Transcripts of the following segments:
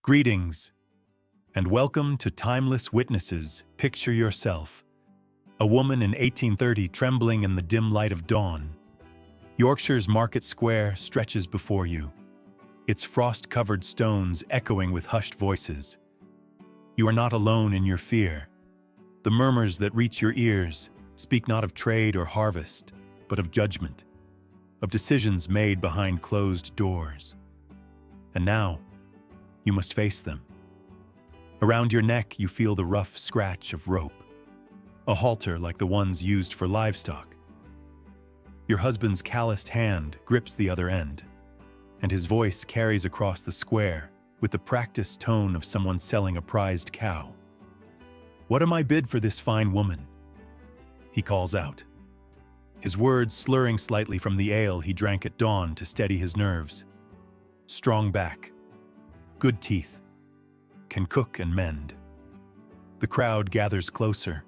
Greetings, and welcome to Timeless Witnesses. Picture yourself, a woman in 1830 trembling in the dim light of dawn. Yorkshire's market square stretches before you, its frost-covered stones echoing with hushed voices. You are not alone in your fear. The murmurs that reach your ears speak not of trade or harvest, but of judgment, of decisions made behind closed doors. And now, you must face them. Around your neck, you feel the rough scratch of rope, a halter like the ones used for livestock. Your husband's calloused hand grips the other end, and his voice carries across the square with the practiced tone of someone selling a prized cow. "What am I bid for this fine woman?" he calls out, his words slurring slightly from the ale he drank at dawn to steady his nerves. Strong back, good teeth, can cook and mend. The crowd gathers closer.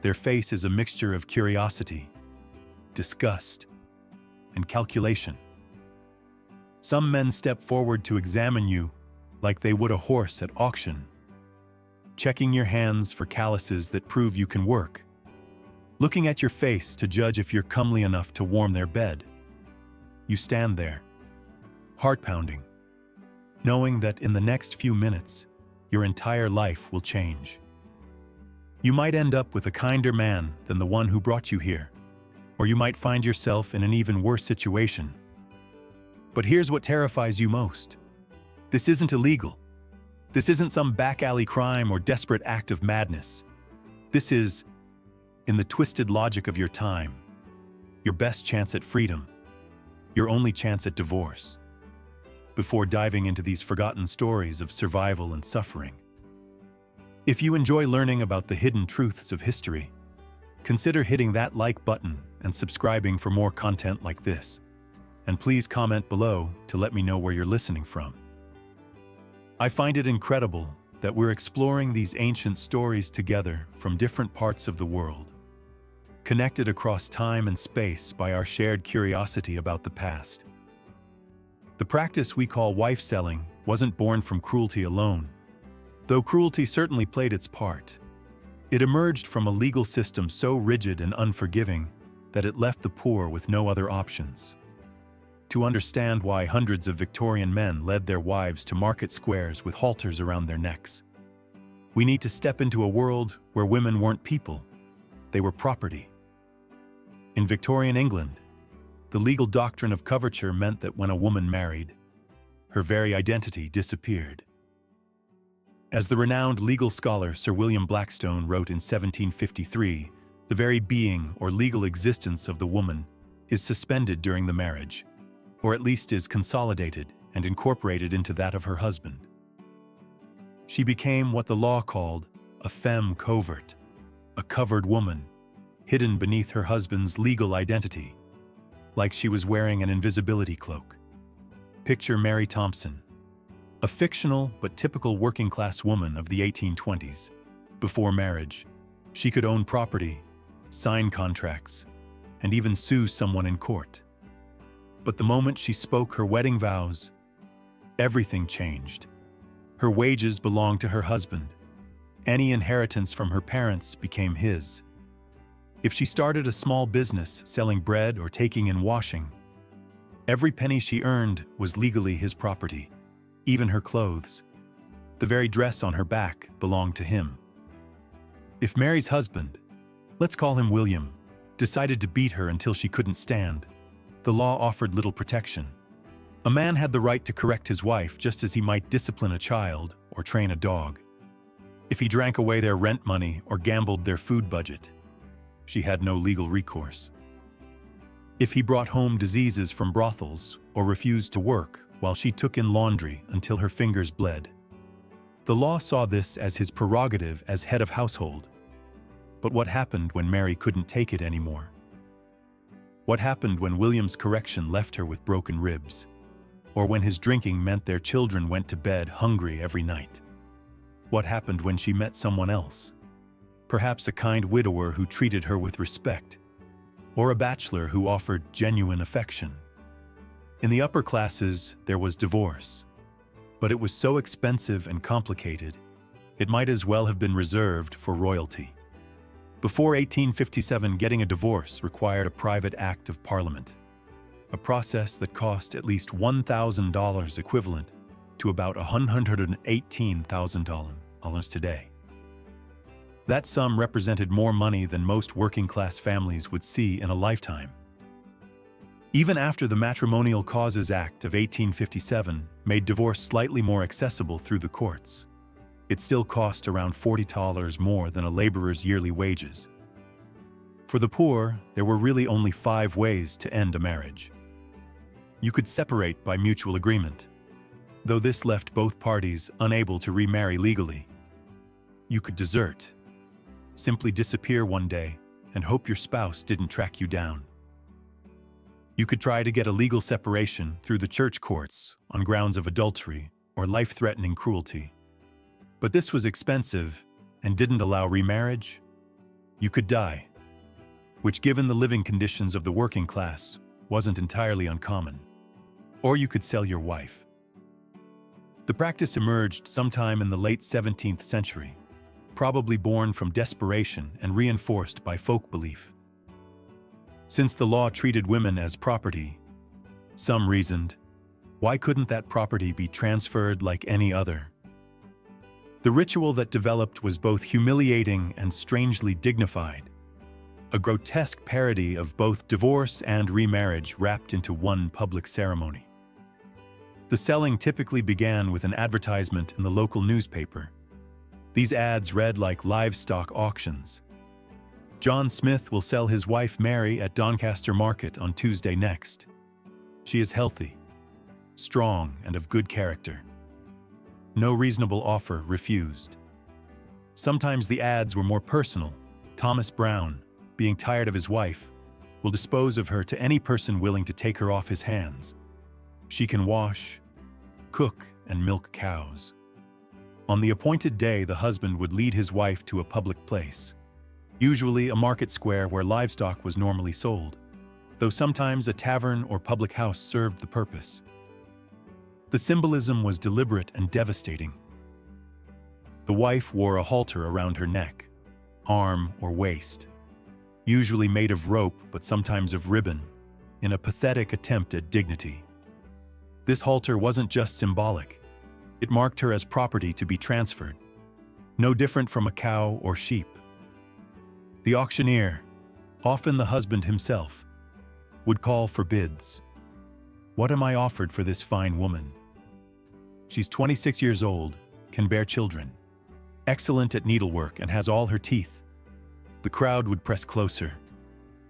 Their face is a mixture of curiosity, disgust, and calculation. Some men step forward to examine you like they would a horse at auction, checking your hands for calluses that prove you can work, looking at your face to judge if you're comely enough to warm their bed. You stand there, heart-pounding, knowing that in the next few minutes, your entire life will change. You might end up with a kinder man than the one who brought you here, or you might find yourself in an even worse situation. But here's what terrifies you most. This isn't illegal. This isn't some back-alley crime or desperate act of madness. This is, in the twisted logic of your time, your best chance at freedom, your only chance at divorce. Before diving into these forgotten stories of survival and suffering, if you enjoy learning about the hidden truths of history, consider hitting that like button and subscribing for more content like this. And please comment below to let me know where you're listening from. I find it incredible that we're exploring these ancient stories together from different parts of the world, connected across time and space by our shared curiosity about the past. The practice we call wife-selling wasn't born from cruelty alone, though cruelty certainly played its part. It emerged from a legal system so rigid and unforgiving that it left the poor with no other options. To understand why hundreds of Victorian men led their wives to market squares with halters around their necks, we need to step into a world where women weren't people, they were property. In Victorian England, the legal doctrine of coverture meant that when a woman married, her very identity disappeared. As the renowned legal scholar Sir William Blackstone wrote in 1753, the very being or legal existence of the woman is suspended during the marriage, or at least is consolidated and incorporated into that of her husband. She became what the law called a femme covert, a covered woman, hidden beneath her husband's legal identity, like she was wearing an invisibility cloak. Picture Mary Thompson, a fictional but typical working-class woman of the 1820s. Before marriage, she could own property, sign contracts, and even sue someone in court. But the moment she spoke her wedding vows, everything changed. Her wages belonged to her husband. Any inheritance from her parents became his. If she started a small business selling bread or taking in washing, every penny she earned was legally his property. Even her clothes, the very dress on her back, belonged to him. If Mary's husband, let's call him William, decided to beat her until she couldn't stand, the law offered little protection. A man had the right to correct his wife just as he might discipline a child or train a dog. If he drank away their rent money or gambled their food budget, she had no legal recourse. If he brought home diseases from brothels or refused to work while she took in laundry until her fingers bled, the law saw this as his prerogative as head of household. But what happened when Mary couldn't take it anymore? What happened when William's correction left her with broken ribs? Or when his drinking meant their children went to bed hungry every night? What happened when she met someone else? Perhaps a kind widower who treated her with respect, or a bachelor who offered genuine affection. In the upper classes, there was divorce, But it was so expensive and complicated, it might as well have been reserved for royalty. Before 1857, getting a divorce required a private act of Parliament, a process that cost at least $1,000, equivalent to about $118,000 today. That sum represented more money than most working-class families would see in a lifetime. Even after the Matrimonial Causes Act of 1857 made divorce slightly more accessible through the courts, it still cost around $40 more than a laborer's yearly wages. For the poor, there were really only 5 ways to end a marriage. You could separate by mutual agreement, though this left both parties unable to remarry legally. You could desert, simply disappear one day and hope your spouse didn't track you down. You could try to get a legal separation through the church courts on grounds of adultery or life-threatening cruelty. But this was expensive and didn't allow remarriage. You could die, which, given the living conditions of the working class, wasn't entirely uncommon. Or you could sell your wife. The practice emerged sometime in the late 17th century, probably born from desperation and reinforced by folk belief. Since the law treated women as property, some reasoned, why couldn't that property be transferred like any other? The ritual that developed was both humiliating and strangely dignified, a grotesque parody of both divorce and remarriage wrapped into one public ceremony. The selling typically began with an advertisement in the local newspaper. These ads read like livestock auctions. John Smith will sell his wife Mary at Doncaster Market on Tuesday next. She is healthy, strong, and of good character. No reasonable offer refused. Sometimes the ads were more personal. Thomas Brown, being tired of his wife, will dispose of her to any person willing to take her off his hands. She can wash, cook, and milk cows. On the appointed day, the husband would lead his wife to a public place, usually a market square where livestock was normally sold, though sometimes a tavern or public house served the purpose. The symbolism was deliberate and devastating. The wife wore a halter around her neck, arm, or waist, usually made of rope but sometimes of ribbon, in a pathetic attempt at dignity. This halter wasn't just symbolic. It marked her as property to be transferred, no different from a cow or sheep. The auctioneer, often the husband himself, would call for bids. What am I offered for this fine woman? She's 26 years old, can bear children, excellent at needlework, and has all her teeth. The crowd would press closer,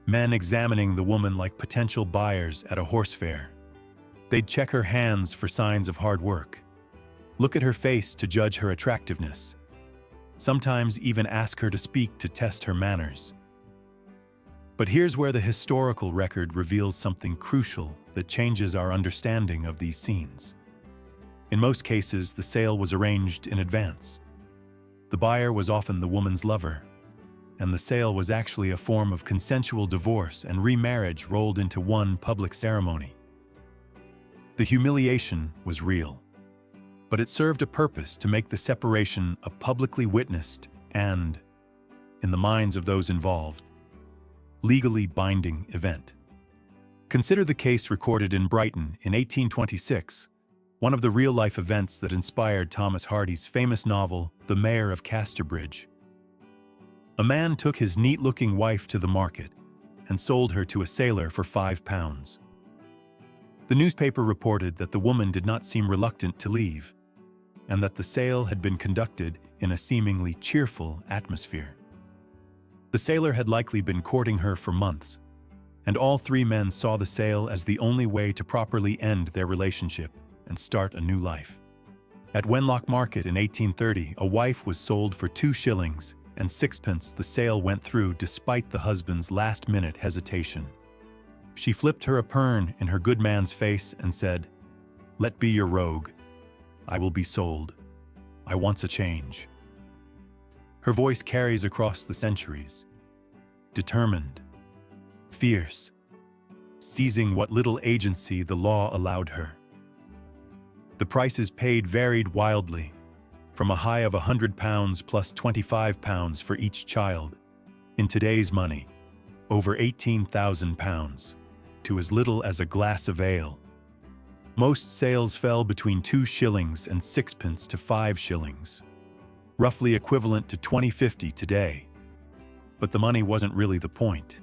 men examining the woman like potential buyers at a horse fair. They'd check her hands for signs of hard work, look at her face to judge her attractiveness, sometimes even ask her to speak to test her manners. But here's where the historical record reveals something crucial that changes our understanding of these scenes. In most cases, the sale was arranged in advance. The buyer was often the woman's lover, and the sale was actually a form of consensual divorce and remarriage rolled into one public ceremony. The humiliation was real, but it served a purpose to make the separation a publicly witnessed and, in the minds of those involved, legally binding event. Consider the case recorded in Brighton in 1826, one of the real-life events that inspired Thomas Hardy's famous novel, The Mayor of Casterbridge. A man took his neat-looking wife to the market and sold her to a sailor for £5. The newspaper reported that the woman did not seem reluctant to leave, and that the sale had been conducted in a seemingly cheerful atmosphere. The sailor had likely been courting her for months, and all 3 men saw the sale as the only way to properly end their relationship and start a new life. At Wenlock Market in 1830, a wife was sold for 2 shillings and 6pence. The sale went through despite the husband's last-minute hesitation. She flipped her apern in her good man's face and said, "Let be your rogue. I will be sold. I wants a change." Her voice carries across the centuries, determined, fierce, seizing what little agency the law allowed her. The prices paid varied wildly, from a high of £100 plus £25 for each child, in today's money, over £18,000, to as little as a glass of ale. Most sales fell between 2 shillings and 6 pence to 5 shillings, roughly equivalent to £20.50 today. But the money wasn't really the point.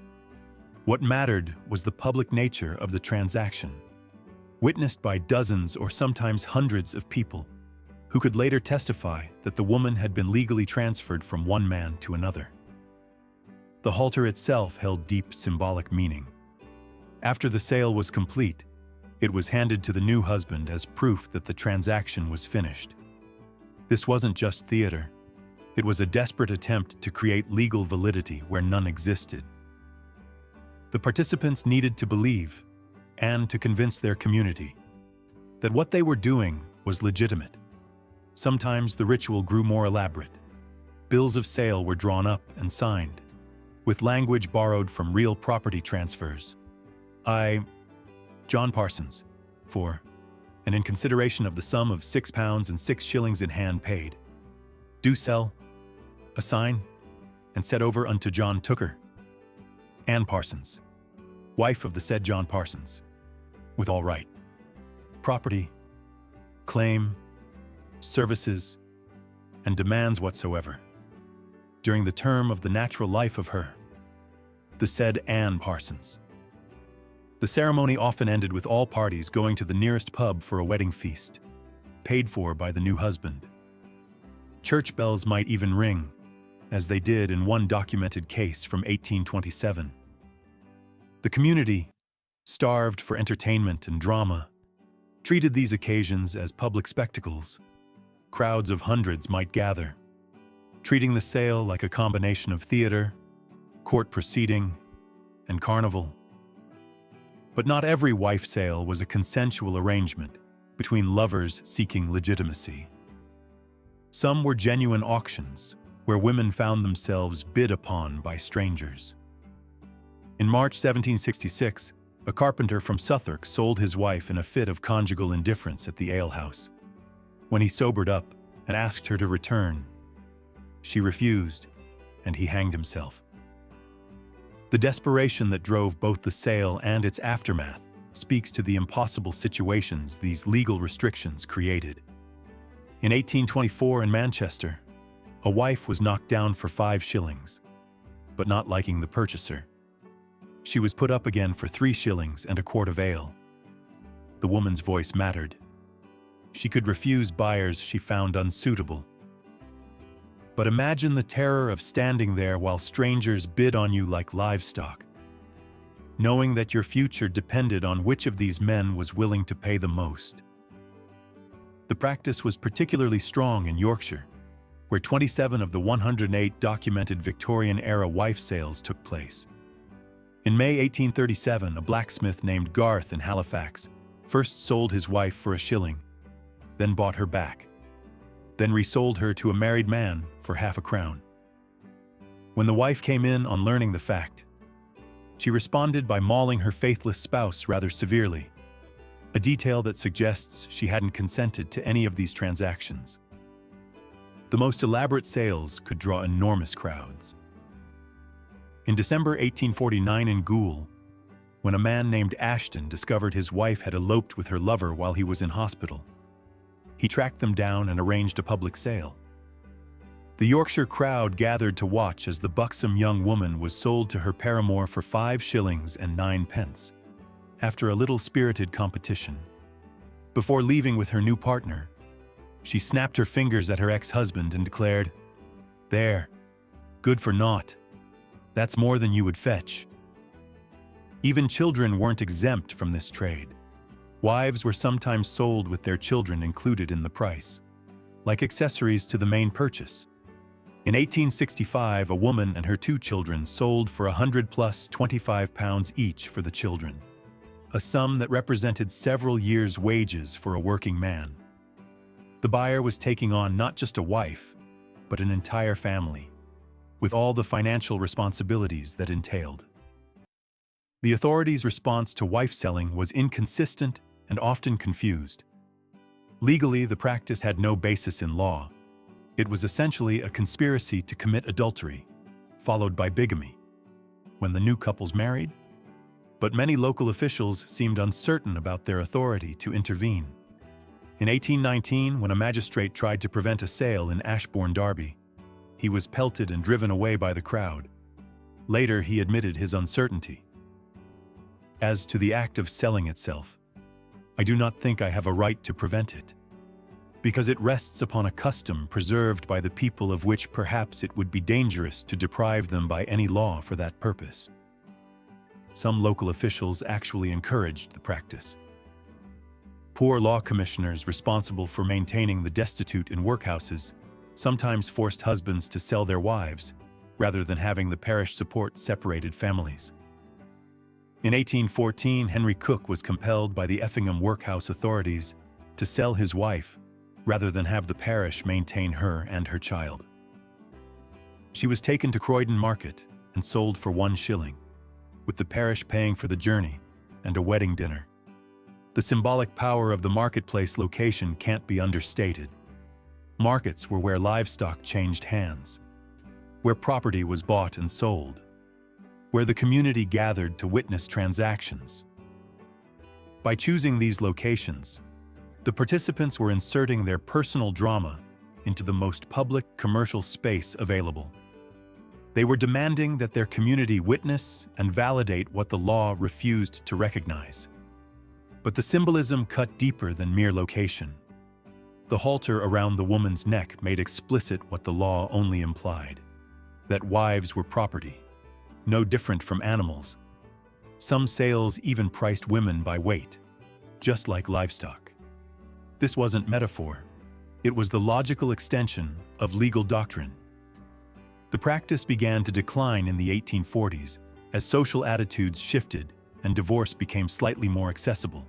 What mattered was the public nature of the transaction, witnessed by dozens or sometimes hundreds of people, who could later testify that the woman had been legally transferred from one man to another. The halter itself held deep symbolic meaning. After the sale was complete, it was handed to the new husband as proof that the transaction was finished. This wasn't just theater. It was a desperate attempt to create legal validity where none existed. The participants needed to believe, and to convince their community, that what they were doing was legitimate. Sometimes the ritual grew more elaborate. Bills of sale were drawn up and signed, with language borrowed from real property transfers. John Parsons, for, and in consideration of the sum of £6 and 6 shillings in hand paid, do sell, assign, and set over unto John Tooker, Ann Parsons, wife of the said John Parsons, with all right, property, claim, services, and demands whatsoever, during the term of the natural life of her, the said Ann Parsons. The ceremony often ended with all parties going to the nearest pub for a wedding feast, paid for by the new husband. Church bells might even ring, as they did in one documented case from 1827. The community, starved for entertainment and drama, treated these occasions as public spectacles. Crowds of hundreds might gather, treating the sale like a combination of theater, court proceeding, and carnival. But not every wife sale was a consensual arrangement between lovers seeking legitimacy. Some were genuine auctions, where women found themselves bid upon by strangers. In March 1766, a carpenter from Southwark sold his wife in a fit of conjugal indifference at the alehouse. When he sobered up and asked her to return, she refused, and he hanged himself. The desperation that drove both the sale and its aftermath speaks to the impossible situations these legal restrictions created. In 1824 in Manchester, a wife was knocked down for 5 shillings, but not liking the purchaser, she was put up again for 3 shillings and a quart of ale. The woman's voice mattered. She could refuse buyers she found unsuitable. But imagine the terror of standing there while strangers bid on you like livestock, knowing that your future depended on which of these men was willing to pay the most. The practice was particularly strong in Yorkshire, where 27 of the 108 documented Victorian-era wife sales took place. In May 1837, a blacksmith named Garth in Halifax first sold his wife for 1 shilling, then bought her back, then resold her to a married man for half a crown. When the wife came in on learning the fact, she responded by mauling her faithless spouse rather severely, a detail that suggests she hadn't consented to any of these transactions. The most elaborate sales could draw enormous crowds. In December 1849 in Goole, when a man named Ashton discovered his wife had eloped with her lover while he was in hospital, he tracked them down and arranged a public sale. The Yorkshire crowd gathered to watch as the buxom young woman was sold to her paramour for 5 shillings and 9 pence, after a little spirited competition. Before leaving with her new partner, she snapped her fingers at her ex-husband and declared, "There, good for naught. That's more than you would fetch." Even children weren't exempt from this trade. Wives were sometimes sold with their children included in the price, like accessories to the main purchase. In 1865, a woman and her 2 children sold for 100 plus £25 each for the children, a sum that represented several years' wages for a working man. The buyer was taking on not just a wife, but an entire family, with all the financial responsibilities that entailed. The authorities' response to wife selling was inconsistent and often confused. Legally, the practice had no basis in law. It was essentially a conspiracy to commit adultery, followed by bigamy, when the new couples married. But many local officials seemed uncertain about their authority to intervene. In 1819, when a magistrate tried to prevent a sale in Ashbourne, Derby, he was pelted and driven away by the crowd. Later, he admitted his uncertainty. As to the act of selling itself, I do not think I have a right to prevent it, because it rests upon a custom preserved by the people of which perhaps it would be dangerous to deprive them by any law for that purpose. Some local officials actually encouraged the practice. Poor law commissioners responsible for maintaining the destitute in workhouses sometimes forced husbands to sell their wives rather than having the parish support separated families. In 1814, Henry Cook was compelled by the Effingham workhouse authorities to sell his wife rather than have the parish maintain her and her child. She was taken to Croydon Market and sold for 1 shilling, with the parish paying for the journey and a wedding dinner. The symbolic power of the marketplace location can't be understated. Markets were where livestock changed hands, where property was bought and sold, where the community gathered to witness transactions. By choosing these locations, the participants were inserting their personal drama into the most public commercial space available. They were demanding that their community witness and validate what the law refused to recognize. But the symbolism cut deeper than mere location. The halter around the woman's neck made explicit what the law only implied: that wives were property, no different from animals. Some sales even priced women by weight, just like livestock. This wasn't metaphor. It was the logical extension of legal doctrine. The practice began to decline in the 1840s as social attitudes shifted and divorce became slightly more accessible.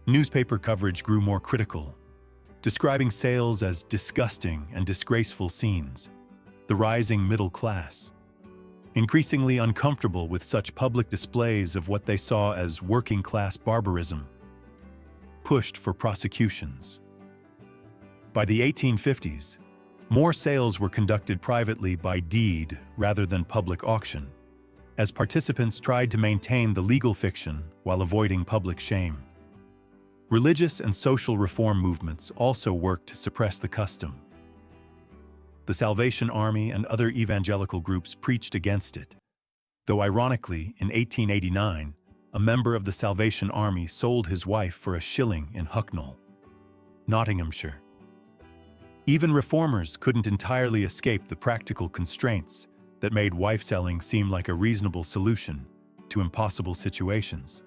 Newspaper coverage grew more critical, describing sales as disgusting and disgraceful scenes. The rising middle class, increasingly uncomfortable with such public displays of what they saw as working-class barbarism, pushed for prosecutions. By the 1850s, more sales were conducted privately by deed rather than public auction, as participants tried to maintain the legal fiction while avoiding public shame. Religious and social reform movements also worked to suppress the custom. The Salvation Army and other evangelical groups preached against it, though ironically, in 1889, a member of the Salvation Army sold his wife for 1 shilling in Hucknall, Nottinghamshire. Even reformers couldn't entirely escape the practical constraints that made wife-selling seem like a reasonable solution to impossible situations.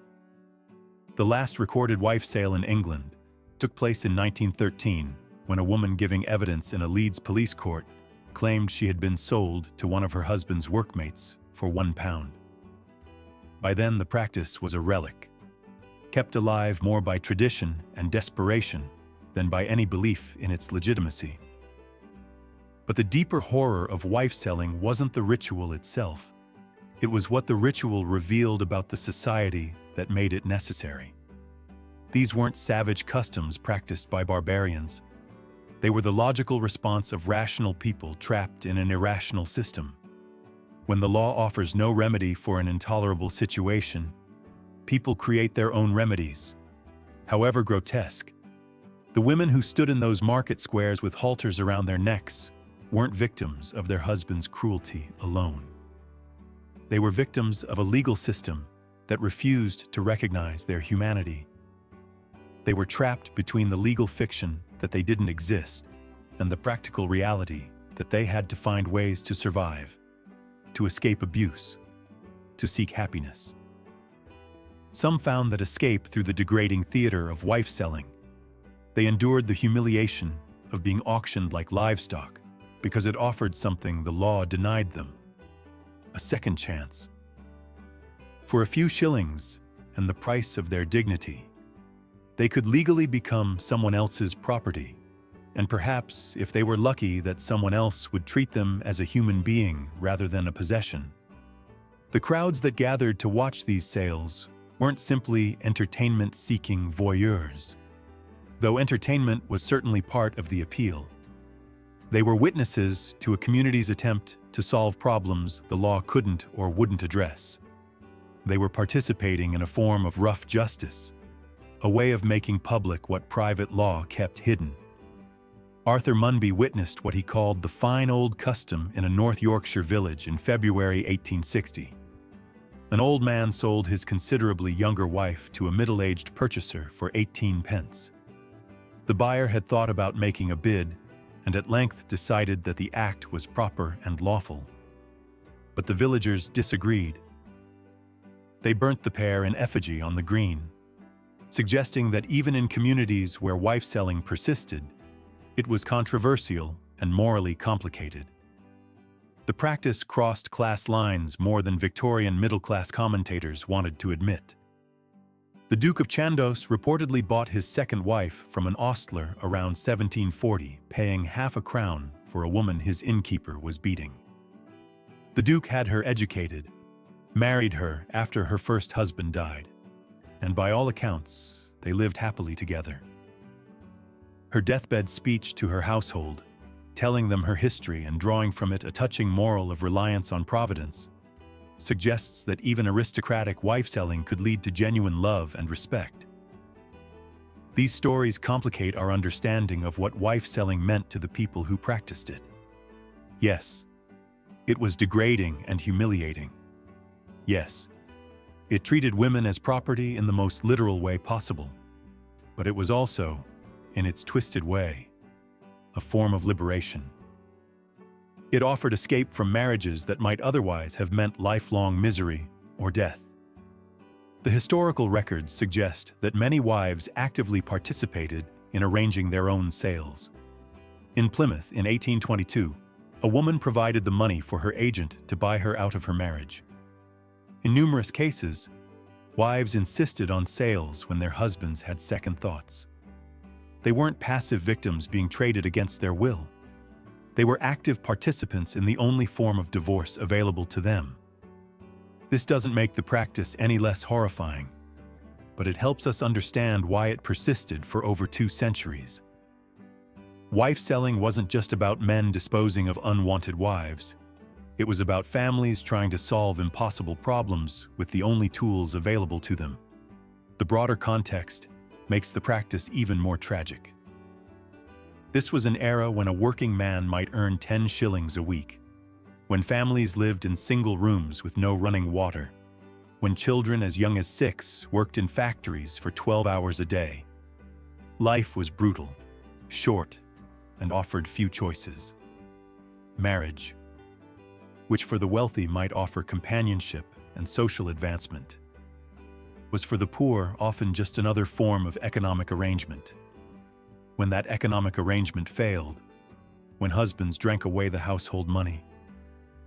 The last recorded wife sale in England took place in 1913, when a woman giving evidence in a Leeds police court claimed she had been sold to one of her husband's workmates for £1. By then, the practice was a relic, kept alive more by tradition and desperation than by any belief in its legitimacy. But the deeper horror of wife-selling wasn't the ritual itself. It was what the ritual revealed about the society that made it necessary. These weren't savage customs practiced by barbarians. They were the logical response of rational people trapped in an irrational system. When the law offers no remedy for an intolerable situation, people create their own remedies, however grotesque. The women who stood in those market squares with halters around their necks weren't victims of their husband's cruelty alone. They were victims of a legal system that refused to recognize their humanity. They were trapped between the legal fiction that they didn't exist and the practical reality that they had to find ways to survive, to escape abuse, to seek happiness. Some found that escape through the degrading theater of wife-selling. They endured the humiliation of being auctioned like livestock because it offered something the law denied them: a second chance. For a few shillings and the price of their dignity, they could legally become someone else's property, and perhaps, if they were lucky, that someone else would treat them as a human being rather than a possession. The crowds that gathered to watch these sales weren't simply entertainment-seeking voyeurs. though entertainment was certainly part of the appeal. They were witnesses to a community's attempt to solve problems the law couldn't or wouldn't address. They were participating in a form of rough justice, a way of making public what private law kept hidden. Arthur Munby witnessed what he called the fine old custom in a North Yorkshire village in February 1860. An old man sold his considerably younger wife to a middle-aged purchaser for 18 pence. The buyer had thought about making a bid and at length decided that the act was proper and lawful. But the villagers disagreed. They burnt the pair in effigy on the green, suggesting that even in communities where wife-selling persisted, it was controversial and morally complicated. The practice crossed class lines more than Victorian middle-class commentators wanted to admit. The Duke of Chandos reportedly bought his second wife from an ostler around 1740, paying half a crown for a woman his innkeeper was beating. The Duke had her educated, married her after her first husband died, and by all accounts, they lived happily together. Her deathbed speech to her household, telling them her history and drawing from it a touching moral of reliance on Providence, suggests that even aristocratic wife-selling could lead to genuine love and respect. These stories complicate our understanding of what wife-selling meant to the people who practiced it. Yes, it was degrading and humiliating. Yes, it treated women as property in the most literal way possible. But it was also, in its twisted way, a form of liberation. It offered escape from marriages that might otherwise have meant lifelong misery or death. The historical records suggest that many wives actively participated in arranging their own sales. In Plymouth in 1822, a woman provided the money for her agent to buy her out of her marriage. In numerous cases, wives insisted on sales when their husbands had second thoughts. They weren't passive victims being traded against their will. They were active participants in the only form of divorce available to them. This doesn't make the practice any less horrifying, but it helps us understand why it persisted for over 2 centuries. Wife-selling wasn't just about men disposing of unwanted wives. It was about families trying to solve impossible problems with the only tools available to them. The broader context makes the practice even more tragic. This was an era when a working man might earn 10 shillings a week, when families lived in single rooms with no running water, when children as young as 6 worked in factories for 12 hours a day. Life was brutal, short, and offered few choices. Marriage, which for the wealthy might offer companionship and social advancement, was for the poor often just another form of economic arrangement. When that economic arrangement failed, when husbands drank away the household money,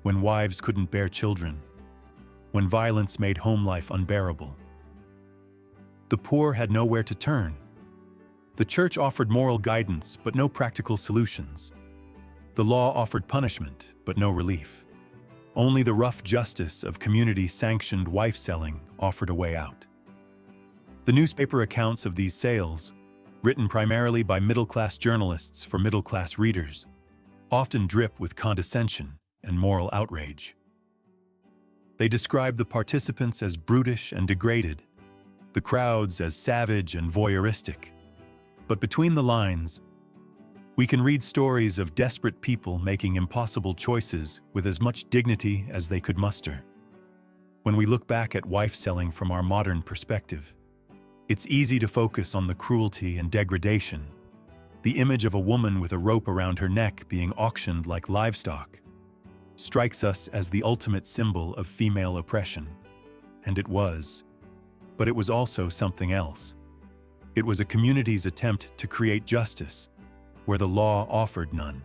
when wives couldn't bear children, when violence made home life unbearable, the poor had nowhere to turn. The church offered moral guidance, but no practical solutions. The law offered punishment, but no relief. Only the rough justice of community-sanctioned wife-selling offered a way out. The newspaper accounts of these sales, written primarily by middle-class journalists for middle-class readers, often drip with condescension and moral outrage. They describe the participants as brutish and degraded, the crowds as savage and voyeuristic. But between the lines, we can read stories of desperate people making impossible choices with as much dignity as they could muster. When we look back at wife-selling from our modern perspective, it's easy to focus on the cruelty and degradation. The image of a woman with a rope around her neck being auctioned like livestock strikes us as the ultimate symbol of female oppression. And it was. But it was also something else. It was a community's attempt to create justice, where the law offered none.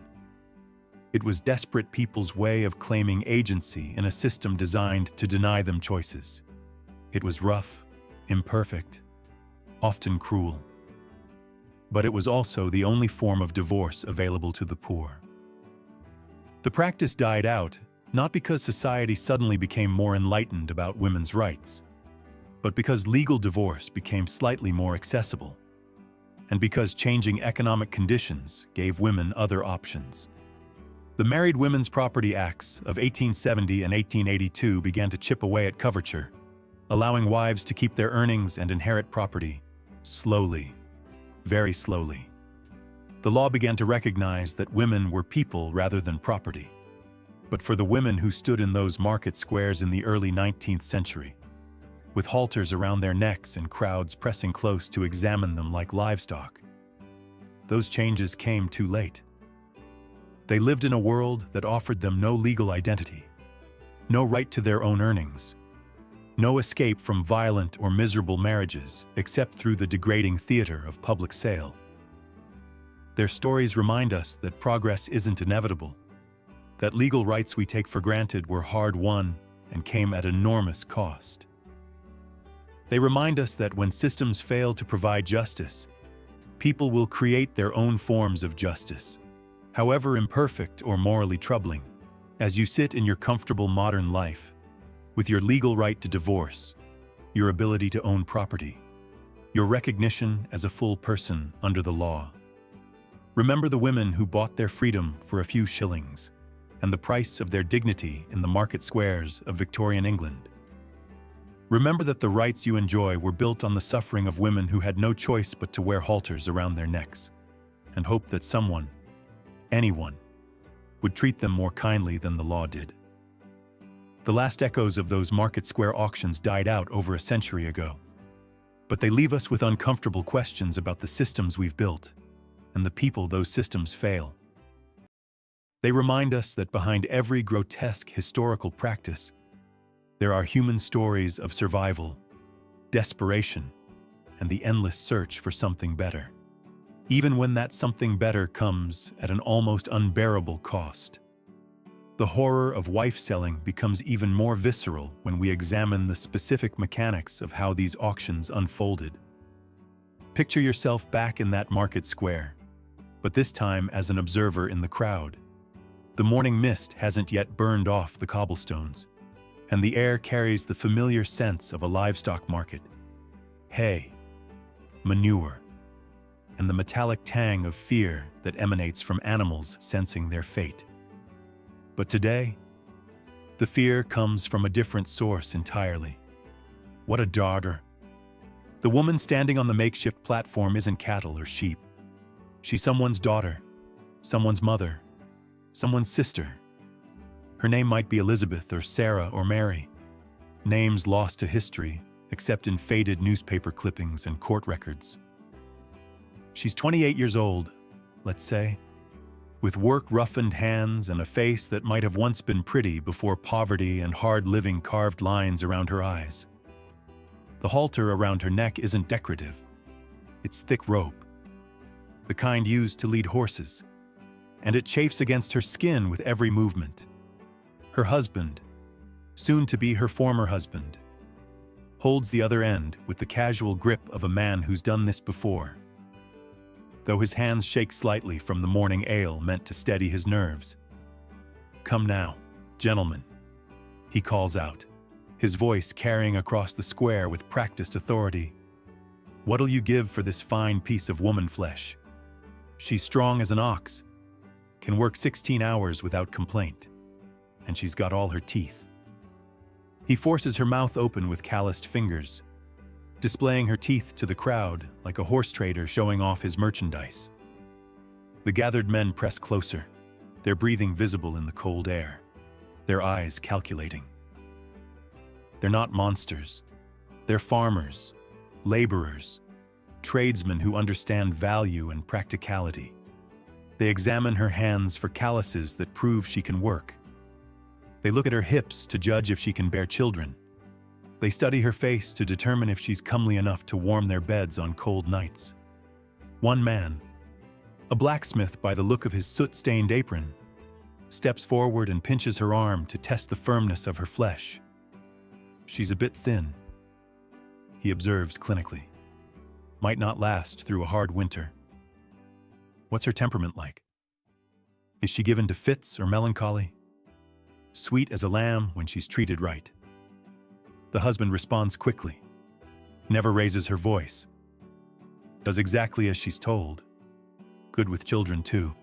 It was desperate people's way of claiming agency in a system designed to deny them choices. It was rough, imperfect, often cruel. But it was also the only form of divorce available to the poor. The practice died out, not because society suddenly became more enlightened about women's rights, but because legal divorce became slightly more accessible. and because changing economic conditions gave women other options. The Married Women's Property Acts of 1870 and 1882 began to chip away at coverture, allowing wives to keep their earnings and inherit property, slowly, very slowly. The law began to recognize that women were people rather than property. But for the women who stood in those market squares in the early 19th century, with halters around their necks and crowds pressing close to examine them like livestock, those changes came too late. They lived in a world that offered them no legal identity, no right to their own earnings, no escape from violent or miserable marriages except through the degrading theater of public sale. Their stories remind us that progress isn't inevitable, that legal rights we take for granted were hard-won and came at enormous cost. They remind us that when systems fail to provide justice, people will create their own forms of justice, however imperfect or morally troubling. As you sit in your comfortable modern life, with your legal right to divorce, your ability to own property, your recognition as a full person under the law, remember the women who bought their freedom for a few shillings and the price of their dignity in the market squares of Victorian England. Remember that the rights you enjoy were built on the suffering of women who had no choice but to wear halters around their necks, and hope that someone, anyone, would treat them more kindly than the law did. The last echoes of those market square auctions died out over a century ago, but they leave us with uncomfortable questions about the systems we've built and the people those systems fail. They remind us that behind every grotesque historical practice, there are human stories of survival, desperation, and the endless search for something better, even when that something better comes at an almost unbearable cost. The horror of wife selling becomes even more visceral when we examine the specific mechanics of how these auctions unfolded. Picture yourself back in that market square, but this time as an observer in the crowd. The morning mist hasn't yet burned off the cobblestones, and the air carries the familiar sense of a livestock market. Hay, manure, and the metallic tang of fear that emanates from animals sensing their fate. But today, the fear comes from a different source entirely. What a daughter! The woman standing on the makeshift platform isn't cattle or sheep. She's someone's daughter, someone's mother, someone's sister. Her name might be Elizabeth or Sarah or Mary, names lost to history except in faded newspaper clippings and court records. She's 28 years old, let's say, with work-roughened hands and a face that might have once been pretty before poverty and hard living carved lines around her eyes. The halter around her neck isn't decorative. It's thick rope, the kind used to lead horses, and it chafes against her skin with every movement. Her husband, soon to be her former husband, holds the other end with the casual grip of a man who's done this before, though his hands shake slightly from the morning ale meant to steady his nerves. "Come now, gentlemen," he calls out, his voice carrying across the square with practiced authority. "What'll you give for this fine piece of woman flesh? She's strong as an ox, can work 16 hours without complaint, and she's got all her teeth." He forces her mouth open with calloused fingers, displaying her teeth to the crowd like a horse trader showing off his merchandise. The gathered men press closer, their breathing visible in the cold air, their eyes calculating. They're not monsters. They're farmers, laborers, tradesmen who understand value and practicality. They examine her hands for calluses that prove she can work. They look at her hips to judge if she can bear children. They study her face to determine if she's comely enough to warm their beds on cold nights. One man, a blacksmith by the look of his soot-stained apron, steps forward and pinches her arm to test the firmness of her flesh. She's a bit thin, he observes clinically. Might not last through a hard winter. What's her temperament like? Is she given to fits or melancholy? Sweet as a lamb when she's treated right. The husband responds quickly, never raises her voice. Does exactly as she's told. Good with children, too.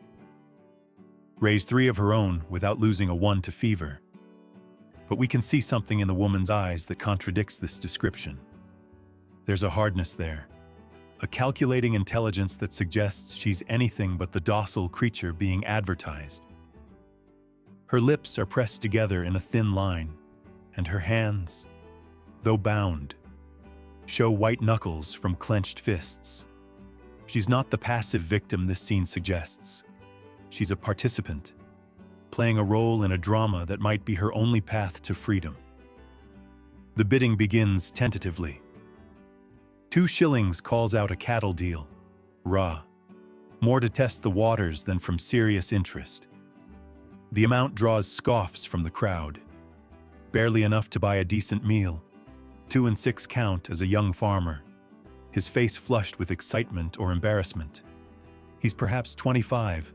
Raised 3 of her own without losing a 1 to fever. But we can see something in the woman's eyes that contradicts this description. There's a hardness there, a calculating intelligence that suggests she's anything but the docile creature being advertised. Her lips are pressed together in a thin line, and her hands, though bound, show white knuckles from clenched fists. She's not the passive victim this scene suggests. She's a participant, playing a role in a drama that might be her only path to freedom. The bidding begins tentatively. 2 shillings calls out a cattle deal, raw, more to test the waters than from serious interest. The amount draws scoffs from the crowd, barely enough to buy a decent meal. 2 and 6 count as a young farmer, his face flushed with excitement or embarrassment. He's perhaps 25,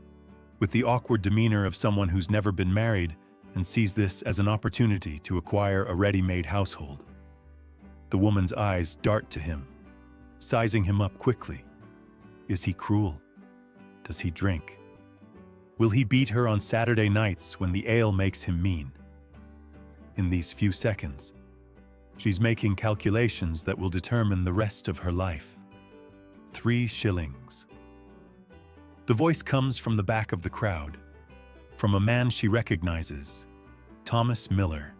with the awkward demeanor of someone who's never been married and sees this as an opportunity to acquire a ready-made household. The woman's eyes dart to him, sizing him up quickly. Is he cruel? Does he drink? Will he beat her on Saturday nights when the ale makes him mean? In these few seconds, she's making calculations that will determine the rest of her life. 3 shillings. The voice comes from the back of the crowd, from a man she recognizes, Thomas Miller,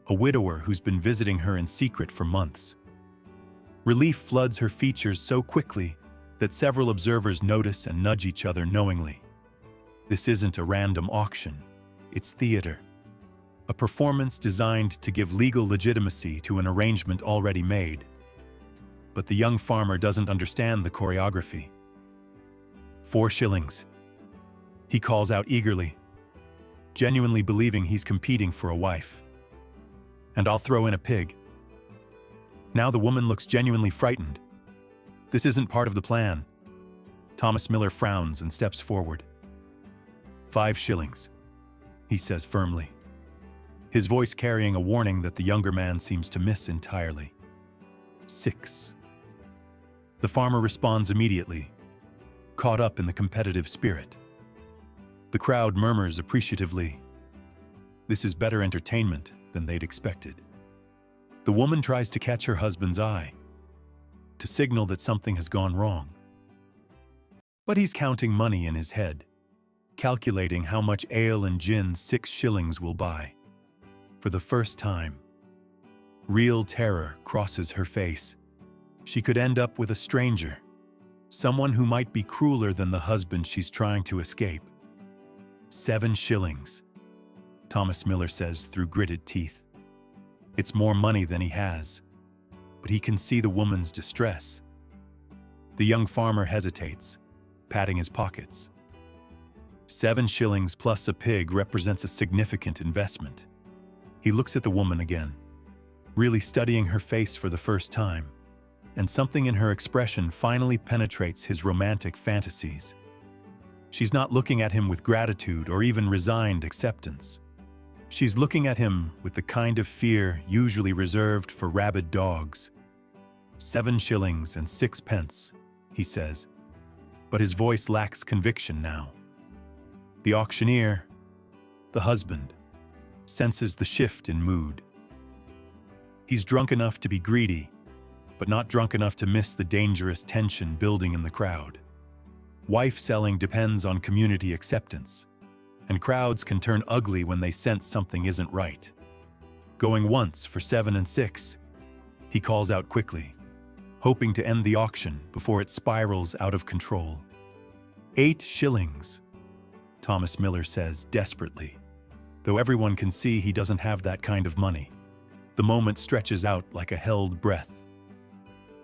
a widower who's been visiting her in secret for months. Relief floods her features so quickly that several observers notice and nudge each other knowingly. This isn't a random auction, it's theater. A performance designed to give legal legitimacy to an arrangement already made. But the young farmer doesn't understand the choreography. 4 shillings. He calls out eagerly, genuinely believing he's competing for a wife. And I'll throw in a pig. Now the woman looks genuinely frightened. This isn't part of the plan. Thomas Miller frowns and steps forward. 5 shillings, he says firmly, his voice carrying a warning that the younger man seems to miss entirely. 6. The farmer responds immediately, caught up in the competitive spirit. The crowd murmurs appreciatively. This is better entertainment than they'd expected. The woman tries to catch her husband's eye, to signal that something has gone wrong. But he's counting money in his head, calculating how much ale and gin 6 shillings will buy. For the first time, real terror crosses her face. She could end up with a stranger, someone who might be crueler than the husband she's trying to escape. 7 shillings, Thomas Miller says through gritted teeth. It's more money than he has, but he can see the woman's distress. The young farmer hesitates, patting his pockets. 7 shillings plus a pig represents a significant investment. He looks at the woman again, really studying her face for the first time, and something in her expression finally penetrates his romantic fantasies. She's not looking at him with gratitude or even resigned acceptance. She's looking at him with the kind of fear usually reserved for rabid dogs. 7 shillings and 6 pence, he says, but his voice lacks conviction now. The auctioneer, the husband, senses the shift in mood. He's drunk enough to be greedy, but not drunk enough to miss the dangerous tension building in the crowd. Wife selling depends on community acceptance, and crowds can turn ugly when they sense something isn't right. Going once for 7 and 6, he calls out quickly, hoping to end the auction before it spirals out of control. 8 shillings, Thomas Miller says desperately, though everyone can see he doesn't have that kind of money. The moment stretches out like a held breath.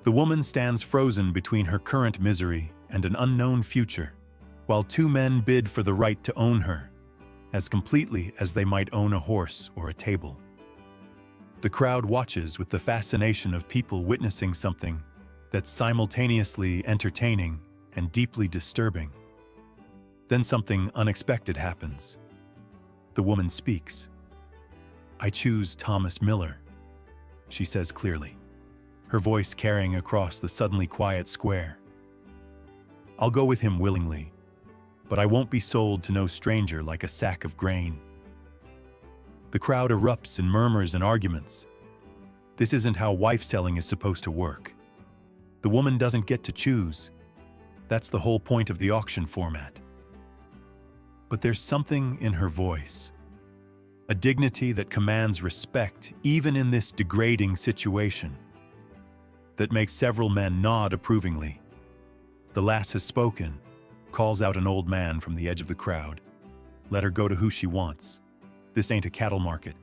The woman stands frozen between her current misery and an unknown future, while 2 men bid for the right to own her, as completely as they might own a horse or a table. The crowd watches with the fascination of people witnessing something that's simultaneously entertaining and deeply disturbing. Then something unexpected happens. The woman speaks. "I choose Thomas Miller," she says clearly, her voice carrying across the suddenly quiet square. I'll go with him willingly, but I won't be sold to no stranger like a sack of grain." The crowd erupts in murmurs and arguments. This isn't how wife selling is supposed to work. The woman doesn't get to choose. That's the whole point of the auction format. But there's something in her voice, a dignity that commands respect even in this degrading situation, that makes several men nod approvingly. "The lass has spoken," calls out an old man from the edge of the crowd. "Let her go to who she wants. This ain't a cattle market."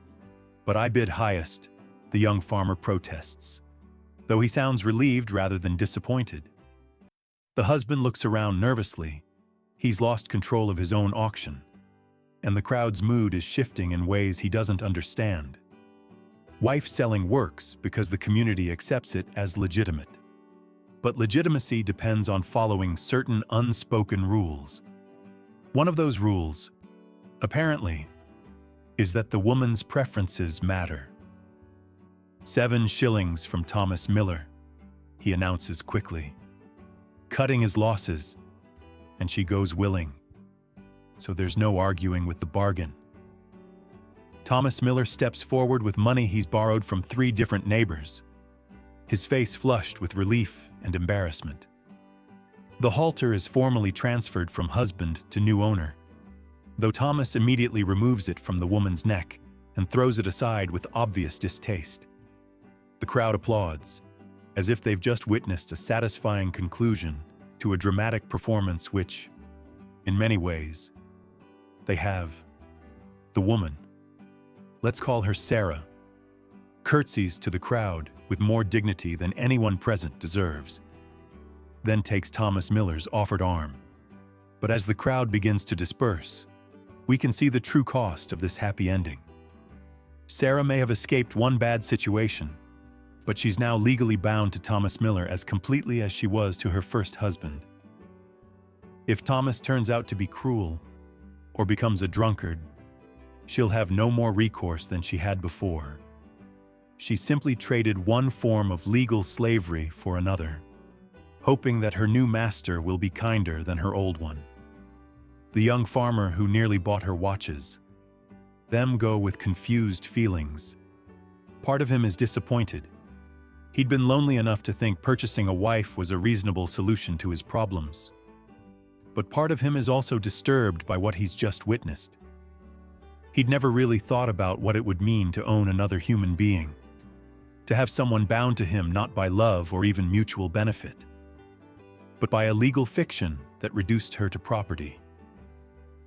"But I bid highest," the young farmer protests, though he sounds relieved rather than disappointed. The husband looks around nervously. He's lost control of his own auction, and the crowd's mood is shifting in ways he doesn't understand. Wife selling works because the community accepts it as legitimate. But legitimacy depends on following certain unspoken rules. One of those rules, apparently, is that the woman's preferences matter. "7 shillings from Thomas Miller," he announces quickly, cutting his losses, and she goes willing. So there's no arguing with the bargain. Thomas Miller steps forward with money he's borrowed from 3 different neighbors, his face flushed with relief and embarrassment. The halter is formally transferred from husband to new owner, though Thomas immediately removes it from the woman's neck and throws it aside with obvious distaste. The crowd applauds, as if they've just witnessed a satisfying conclusion to a dramatic performance which, in many ways, they have. The woman, let's call her Sarah, curtsies to the crowd with more dignity than anyone present deserves, then takes Thomas Miller's offered arm. But as the crowd begins to disperse, we can see the true cost of this happy ending. Sarah may have escaped one bad situation, but she's now legally bound to Thomas Miller as completely as she was to her first husband. If Thomas turns out to be cruel or becomes a drunkard, she'll have no more recourse than she had before. She simply traded one form of legal slavery for another, hoping that her new master will be kinder than her old one. The young farmer who nearly bought her watches, them go with confused feelings. Part of him is disappointed. He'd been lonely enough to think purchasing a wife was a reasonable solution to his problems. But part of him is also disturbed by what he's just witnessed. He'd never really thought about what it would mean to own another human being, to have someone bound to him not by love or even mutual benefit, but by a legal fiction that reduced her to property.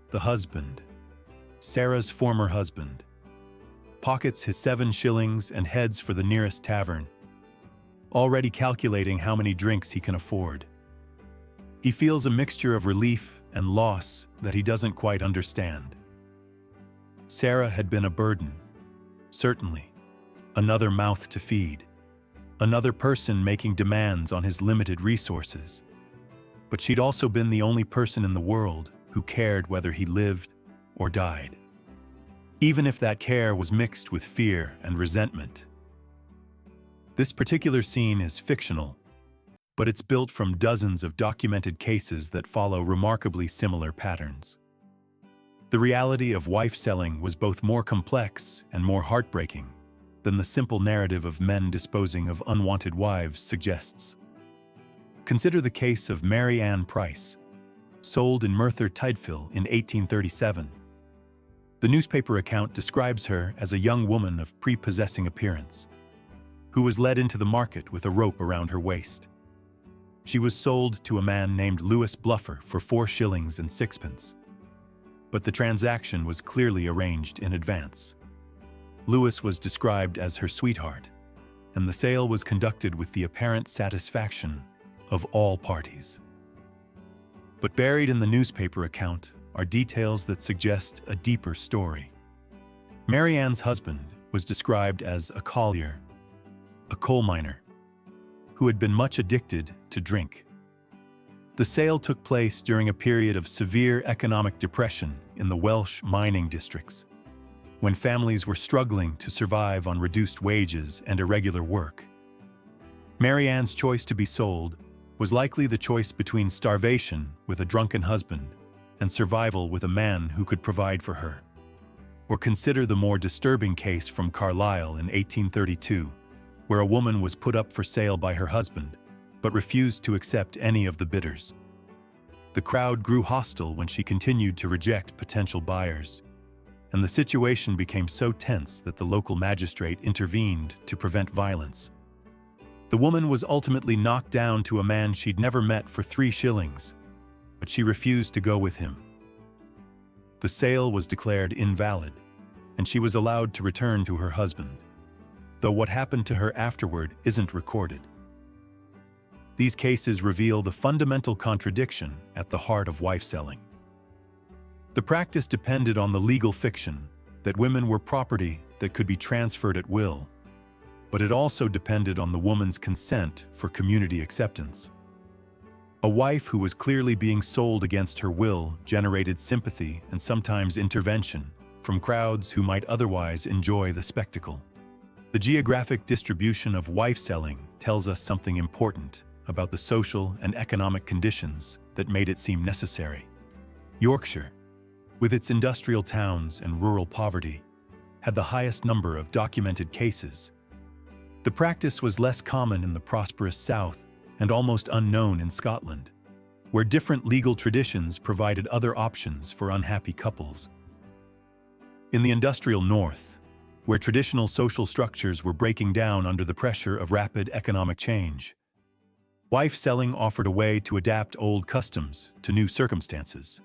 The husband, Sarah's former husband, pockets his 7 shillings and heads for the nearest tavern, already calculating how many drinks he can afford. He feels a mixture of relief and loss that he doesn't quite understand. Sarah had been a burden, certainly, another mouth to feed, another person making demands on his limited resources. But she'd also been the only person in the world who cared whether he lived or died, even if that care was mixed with fear and resentment. This particular scene is fictional, but it's built from dozens of documented cases that follow remarkably similar patterns. The reality of wife selling was both more complex and more heartbreaking than the simple narrative of men disposing of unwanted wives suggests. Consider the case of Mary Ann Price, sold in Merthyr Tydfil in 1837. The newspaper account describes her as a young woman of prepossessing appearance, who was led into the market with a rope around her waist. She was sold to a man named Lewis Bluffer for 4 shillings and 6pence. But the transaction was clearly arranged in advance. Lewis was described as her sweetheart, and the sale was conducted with the apparent satisfaction of all parties. But buried in the newspaper account are details that suggest a deeper story. Mary Ann's husband was described as a collier, a coal miner, who had been much addicted to drink. The sale took place during a period of severe economic depression in the Welsh mining districts, when families were struggling to survive on reduced wages and irregular work. Mary Ann's choice to be sold was likely the choice between starvation with a drunken husband and survival with a man who could provide for her. Or consider the more disturbing case from Carlisle in 1832, where a woman was put up for sale by her husband, but refused to accept any of the bidders. The crowd grew hostile when she continued to reject potential buyers, and the situation became so tense that the local magistrate intervened to prevent violence. The woman was ultimately knocked down to a man she'd never met for 3 shillings, but she refused to go with him. The sale was declared invalid, and she was allowed to return to her husband, though what happened to her afterward isn't recorded. These cases reveal the fundamental contradiction at the heart of wife-selling. The practice depended on the legal fiction that women were property that could be transferred at will, but it also depended on the woman's consent for community acceptance. A wife who was clearly being sold against her will generated sympathy and sometimes intervention from crowds who might otherwise enjoy the spectacle. The geographic distribution of wife-selling tells us something important about the social and economic conditions that made it seem necessary. Yorkshire, with its industrial towns and rural poverty, had the highest number of documented cases. The practice was less common in the prosperous South and almost unknown in Scotland, where different legal traditions provided other options for unhappy couples. In the industrial North, where traditional social structures were breaking down under the pressure of rapid economic change, wife-selling offered a way to adapt old customs to new circumstances.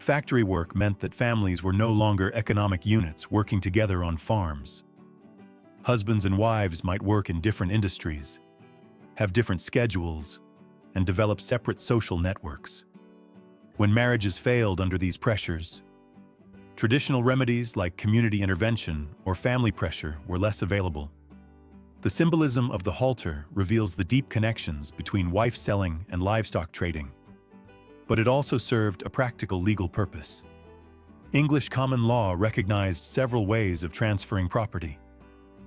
Factory work meant that families were no longer economic units working together on farms. Husbands and wives might work in different industries, have different schedules, and develop separate social networks. When marriages failed under these pressures, traditional remedies like community intervention or family pressure were less available. The symbolism of the halter reveals the deep connections between wife-selling and livestock trading, but it also served a practical legal purpose. English common law recognized several ways of transferring property,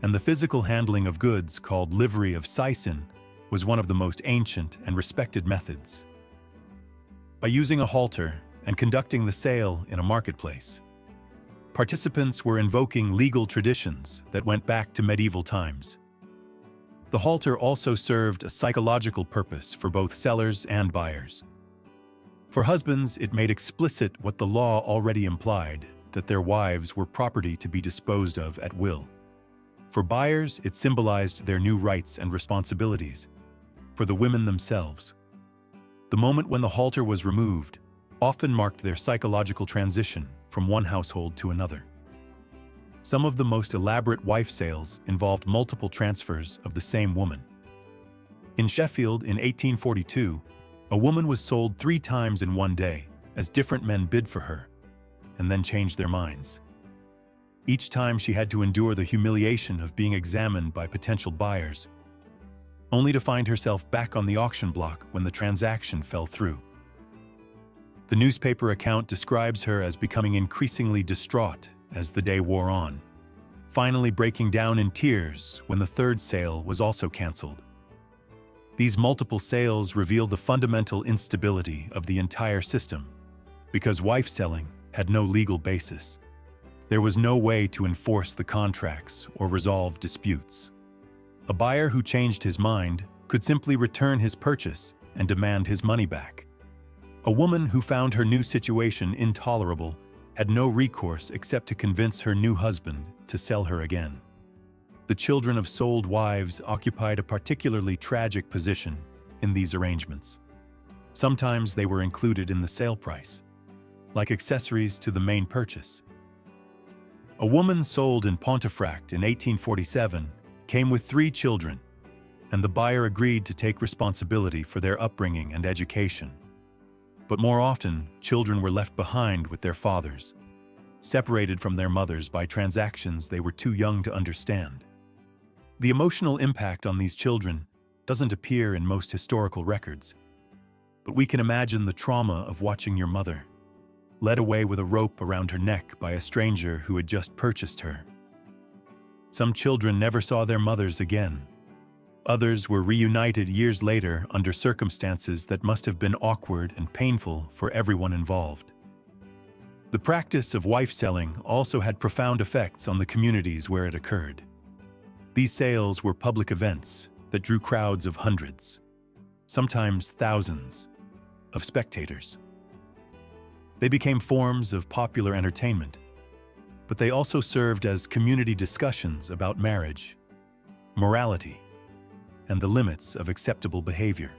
and the physical handling of goods called livery of seisin was one of the most ancient and respected methods. By using a halter and conducting the sale in a marketplace, participants were invoking legal traditions that went back to medieval times. The halter also served a psychological purpose for both sellers and buyers. For husbands, it made explicit what the law already implied, that their wives were property to be disposed of at will. For buyers, it symbolized their new rights and responsibilities. For the women themselves, the moment when the halter was removed often marked their psychological transition from one household to another. Some of the most elaborate wife sales involved multiple transfers of the same woman. In Sheffield in 1842, a woman was sold 3 times in one day as different men bid for her and then changed their minds. Each time she had to endure the humiliation of being examined by potential buyers, only to find herself back on the auction block when the transaction fell through. The newspaper account describes her as becoming increasingly distraught as the day wore on, finally breaking down in tears when the 3rd sale was also canceled. These multiple sales reveal the fundamental instability of the entire system, because wife-selling had no legal basis. There was no way to enforce the contracts or resolve disputes. A buyer who changed his mind could simply return his purchase and demand his money back. A woman who found her new situation intolerable had no recourse except to convince her new husband to sell her again. The children of sold wives occupied a particularly tragic position in these arrangements. Sometimes they were included in the sale price, like accessories to the main purchase. A woman sold in Pontefract in 1847 came with 3 children, and the buyer agreed to take responsibility for their upbringing and education. But more often, children were left behind with their fathers, separated from their mothers by transactions they were too young to understand. The emotional impact on these children doesn't appear in most historical records, but we can imagine the trauma of watching your mother led away with a rope around her neck by a stranger who had just purchased her. Some children never saw their mothers again, Others were reunited years later under circumstances that must have been awkward and painful for everyone involved. The practice of wife-selling also had profound effects on the communities where it occurred. These sales were public events that drew crowds of hundreds, sometimes thousands, of spectators. They became forms of popular entertainment, but they also served as community discussions about marriage, morality, and the limits of acceptable behavior.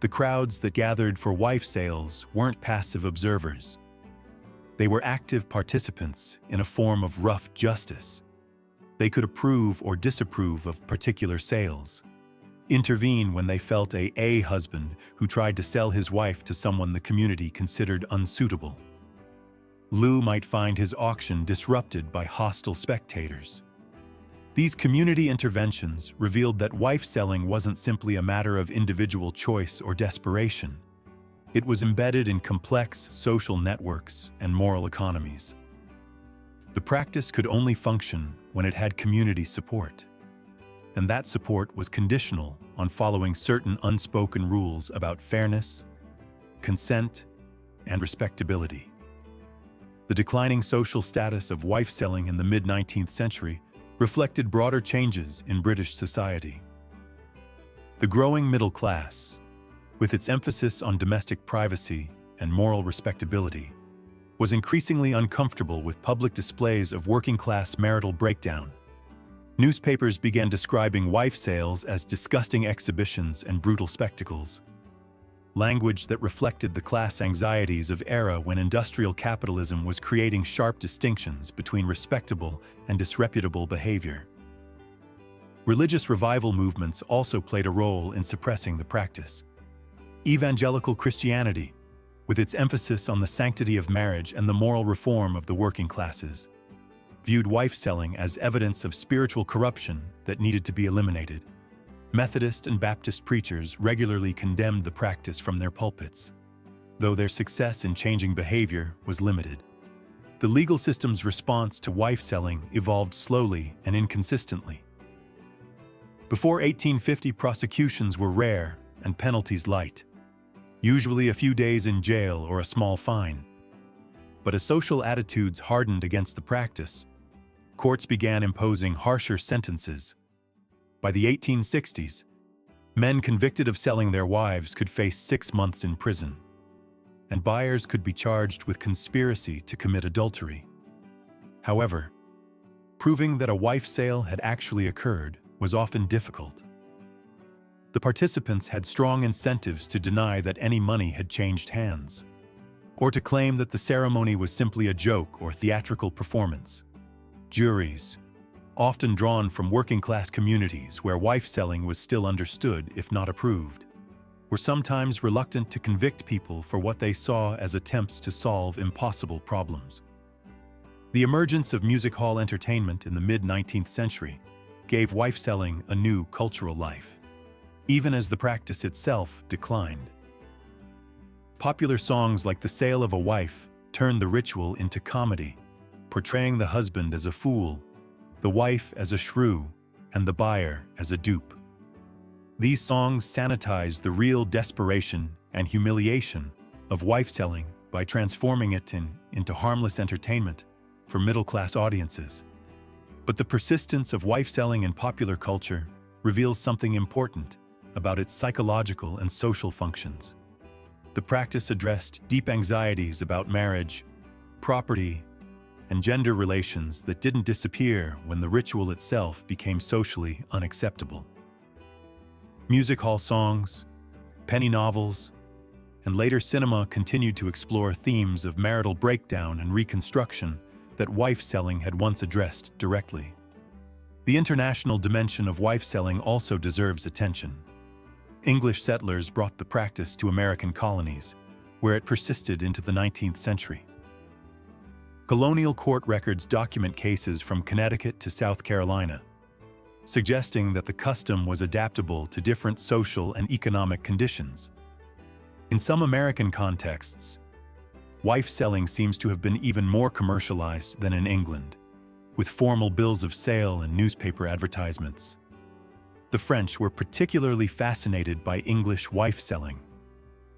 The crowds that gathered for wife sales weren't passive observers. They were active participants in a form of rough justice. They could approve or disapprove of particular sales, intervene when they felt a husband who tried to sell his wife to someone the community considered unsuitable. Lou might find his auction disrupted by hostile spectators. These community interventions revealed that wife-selling wasn't simply a matter of individual choice or desperation. It was embedded in complex social networks and moral economies. The practice could only function when it had community support, and that support was conditional on following certain unspoken rules about fairness, consent, and respectability. The declining social status of wife-selling in the mid-19th century reflected broader changes in British society. The growing middle class, with its emphasis on domestic privacy and moral respectability, was increasingly uncomfortable with public displays of working-class marital breakdown. Newspapers began describing wife sales as disgusting exhibitions and brutal spectacles, language that reflected the class anxieties of era when industrial capitalism was creating sharp distinctions between respectable and disreputable behavior. Religious revival movements also played a role in suppressing the practice. Evangelical Christianity, with its emphasis on the sanctity of marriage and the moral reform of the working classes, viewed wife-selling as evidence of spiritual corruption that needed to be eliminated. Methodist and Baptist preachers regularly condemned the practice from their pulpits, though their success in changing behavior was limited. The legal system's response to wife-selling evolved slowly and inconsistently. Before 1850, prosecutions were rare and penalties light, usually a few days in jail or a small fine. But as social attitudes hardened against the practice, courts began imposing harsher sentences. By the 1860s, men convicted of selling their wives could face 6 months in prison, and buyers could be charged with conspiracy to commit adultery. However, proving that a wife sale had actually occurred was often difficult. The participants had strong incentives to deny that any money had changed hands, or to claim that the ceremony was simply a joke or theatrical performance. Juries, often drawn from working-class communities where wife-selling was still understood if not approved, were sometimes reluctant to convict people for what they saw as attempts to solve impossible problems. The emergence of music hall entertainment in the mid-19th century gave wife-selling a new cultural life, even as the practice itself declined. Popular songs like The Sale of a Wife turned the ritual into comedy, portraying the husband as a fool, the wife as a shrew, and the buyer as a dupe. These songs sanitized the real desperation and humiliation of wife-selling by transforming it into harmless entertainment for middle-class audiences. But the persistence of wife-selling in popular culture reveals something important about its psychological and social functions. The practice addressed deep anxieties about marriage, property, and gender relations that didn't disappear when the ritual itself became socially unacceptable. Music hall songs, penny novels, and later cinema continued to explore themes of marital breakdown and reconstruction that wife-selling had once addressed directly. The international dimension of wife-selling also deserves attention. English settlers brought the practice to American colonies, where it persisted into the 19th century. Colonial court records document cases from Connecticut to South Carolina, suggesting that the custom was adaptable to different social and economic conditions. In some American contexts, wife-selling seems to have been even more commercialized than in England, with formal bills of sale and newspaper advertisements. The French were particularly fascinated by English wife selling,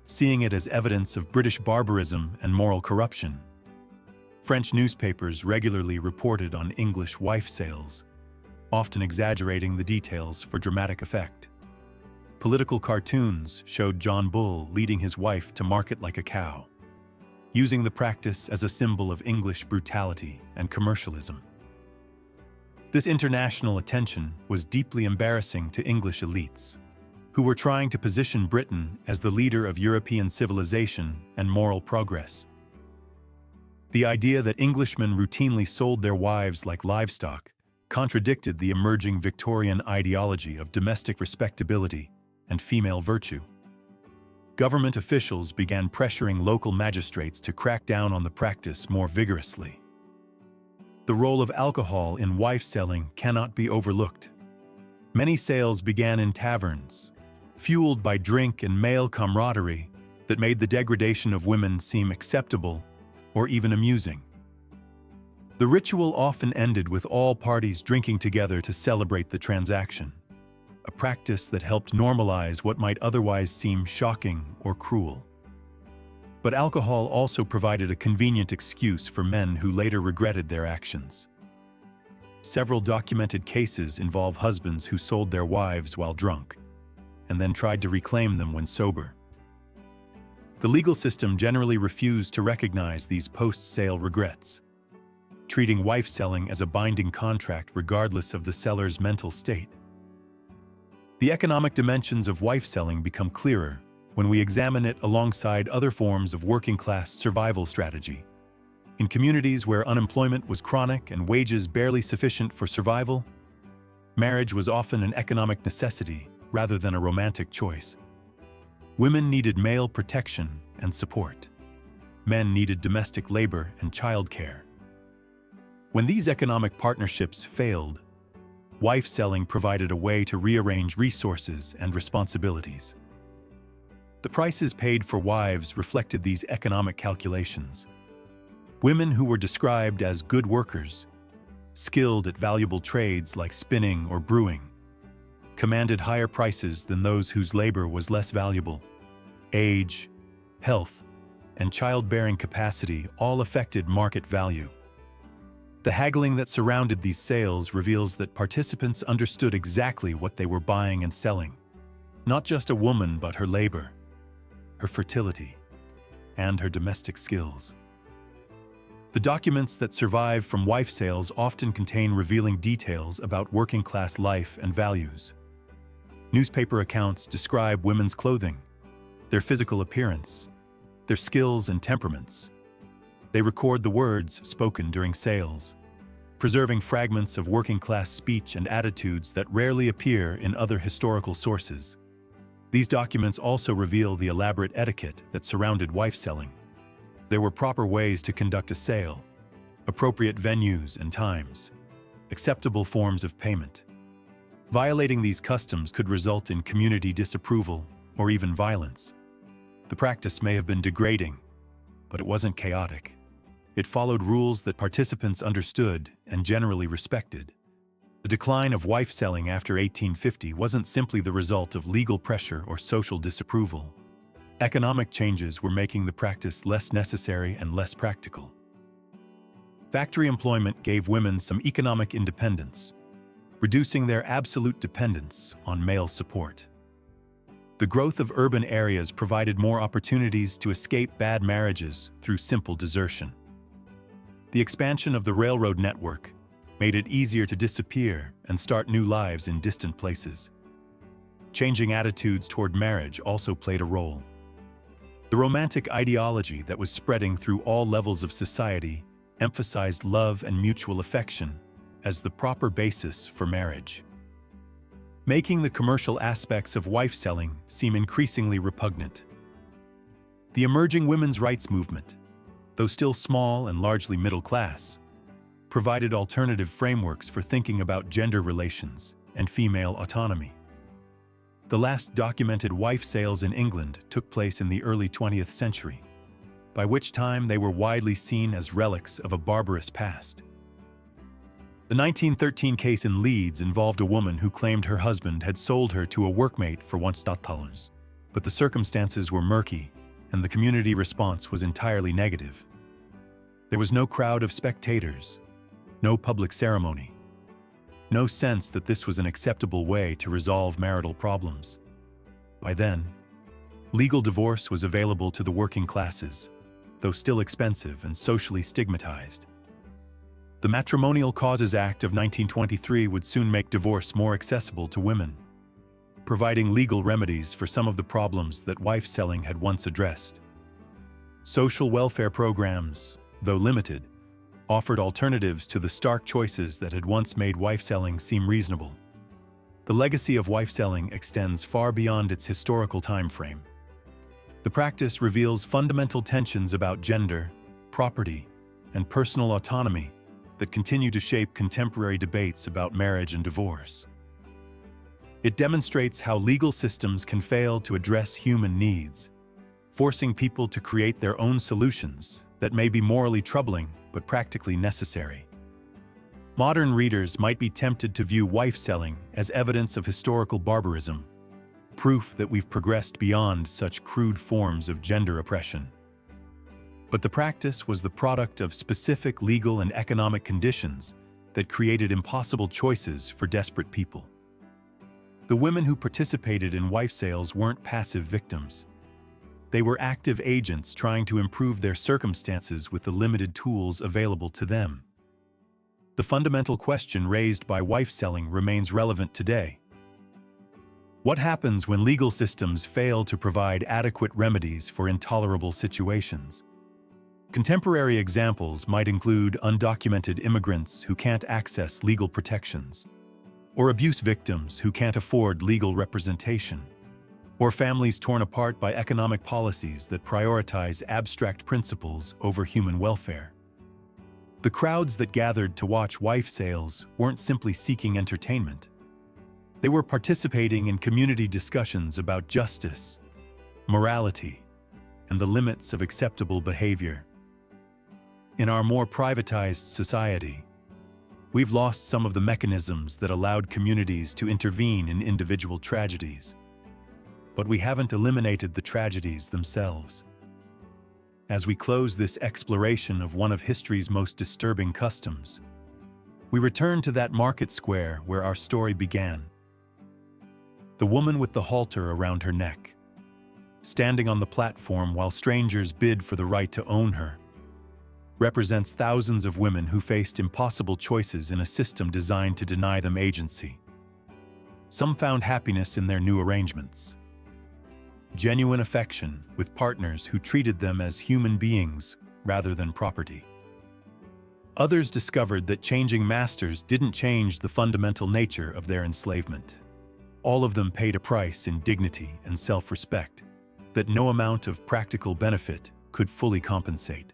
seeing it as evidence of British barbarism and moral corruption. French newspapers regularly reported on English wife sales, often exaggerating the details for dramatic effect. Political cartoons showed John Bull leading his wife to market like a cow, using the practice as a symbol of English brutality and commercialism. This international attention was deeply embarrassing to English elites, who were trying to position Britain as the leader of European civilization and moral progress. The idea that Englishmen routinely sold their wives like livestock contradicted the emerging Victorian ideology of domestic respectability and female virtue. Government officials began pressuring local magistrates to crack down on the practice more vigorously. The role of alcohol in wife selling cannot be overlooked. Many sales began in taverns, fueled by drink and male camaraderie that made the degradation of women seem acceptable or even amusing. The ritual often ended with all parties drinking together to celebrate the transaction, a practice that helped normalize what might otherwise seem shocking or cruel. But alcohol also provided a convenient excuse for men who later regretted their actions. Several documented cases involve husbands who sold their wives while drunk, and then tried to reclaim them when sober. The legal system generally refused to recognize these post-sale regrets, treating wife selling as a binding contract regardless of the seller's mental state. The economic dimensions of wife selling become clearer when we examine it alongside other forms of working-class survival strategy. In communities where unemployment was chronic and wages barely sufficient for survival, marriage was often an economic necessity rather than a romantic choice. Women needed male protection and support. Men needed domestic labor and childcare. When these economic partnerships failed, wife selling provided a way to rearrange resources and responsibilities. The prices paid for wives reflected these economic calculations. Women who were described as good workers, skilled at valuable trades like spinning or brewing, commanded higher prices than those whose labor was less valuable. Age, health, and childbearing capacity all affected market value. The haggling that surrounded these sales reveals that participants understood exactly what they were buying and selling. Not just a woman, but her labor, her fertility, and her domestic skills. The documents that survive from wife sales often contain revealing details about working-class life and values. Newspaper accounts describe women's clothing, their physical appearance, their skills and temperaments. They record the words spoken during sales, preserving fragments of working-class speech and attitudes that rarely appear in other historical sources. These documents also reveal the elaborate etiquette that surrounded wife selling. There were proper ways to conduct a sale, appropriate venues and times, acceptable forms of payment. Violating these customs could result in community disapproval or even violence. The practice may have been degrading, but it wasn't chaotic. It followed rules that participants understood and generally respected. The decline of wife selling after 1850 wasn't simply the result of legal pressure or social disapproval. Economic changes were making the practice less necessary and less practical. Factory employment gave women some economic independence, reducing their absolute dependence on male support. The growth of urban areas provided more opportunities to escape bad marriages through simple desertion. The expansion of the railroad network made it easier to disappear and start new lives in distant places. Changing attitudes toward marriage also played a role. The romantic ideology that was spreading through all levels of society emphasized love and mutual affection as the proper basis for marriage, making the commercial aspects of wife selling seem increasingly repugnant. The emerging women's rights movement, though still small and largely middle class, provided alternative frameworks for thinking about gender relations and female autonomy. The last documented wife sales in England took place in the early 20th century, by which time they were widely seen as relics of a barbarous past. The 1913 case in Leeds involved a woman who claimed her husband had sold her to a workmate for $1. But the circumstances were murky, and the community response was entirely negative. There was no crowd of spectators, no public ceremony, no sense that this was an acceptable way to resolve marital problems. By then, legal divorce was available to the working classes, though still expensive and socially stigmatized. The Matrimonial Causes Act of 1923 would soon make divorce more accessible to women, providing legal remedies for some of the problems that wife-selling had once addressed. Social welfare programs, though limited, offered alternatives to the stark choices that had once made wife-selling seem reasonable. The legacy of wife-selling extends far beyond its historical time frame. The practice reveals fundamental tensions about gender, property, and personal autonomy that continue to shape contemporary debates about marriage and divorce. It demonstrates how legal systems can fail to address human needs, forcing people to create their own solutions that may be morally troubling but practically necessary. Modern readers might be tempted to view wife-selling as evidence of historical barbarism, proof that we've progressed beyond such crude forms of gender oppression. But the practice was the product of specific legal and economic conditions that created impossible choices for desperate people. The women who participated in wife sales weren't passive victims. They were active agents trying to improve their circumstances with the limited tools available to them. The fundamental question raised by wife selling remains relevant today. What happens when legal systems fail to provide adequate remedies for intolerable situations? Contemporary examples might include undocumented immigrants who can't access legal protections, or abuse victims who can't afford legal representation, or families torn apart by economic policies that prioritize abstract principles over human welfare. The crowds that gathered to watch wife sales weren't simply seeking entertainment. They were participating in community discussions about justice, morality, and the limits of acceptable behavior. In our more privatized society, we've lost some of the mechanisms that allowed communities to intervene in individual tragedies. But we haven't eliminated the tragedies themselves. As we close this exploration of one of history's most disturbing customs, we return to that market square where our story began. The woman with the halter around her neck, standing on the platform while strangers bid for the right to own her, represents thousands of women who faced impossible choices in a system designed to deny them agency. Some found happiness in their new arrangements, genuine affection with partners who treated them as human beings rather than property. Others discovered that changing masters didn't change the fundamental nature of their enslavement. All of them paid a price in dignity and self-respect that no amount of practical benefit could fully compensate.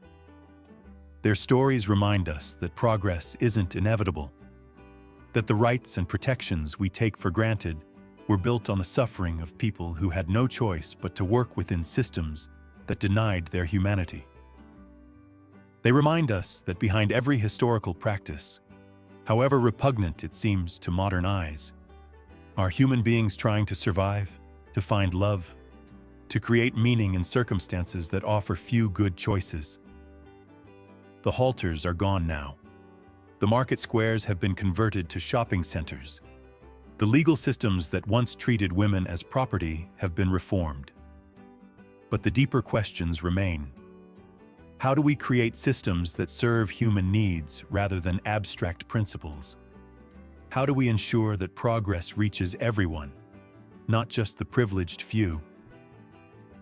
Their stories remind us that progress isn't inevitable, that the rights and protections we take for granted were built on the suffering of people who had no choice but to work within systems that denied their humanity. They remind us that behind every historical practice, however repugnant it seems to modern eyes, are human beings trying to survive, to find love, to create meaning in circumstances that offer few good choices. The halters are gone now. The market squares have been converted to shopping centers. The legal systems that once treated women as property have been reformed. But the deeper questions remain. How do we create systems that serve human needs rather than abstract principles? How do we ensure that progress reaches everyone, not just the privileged few?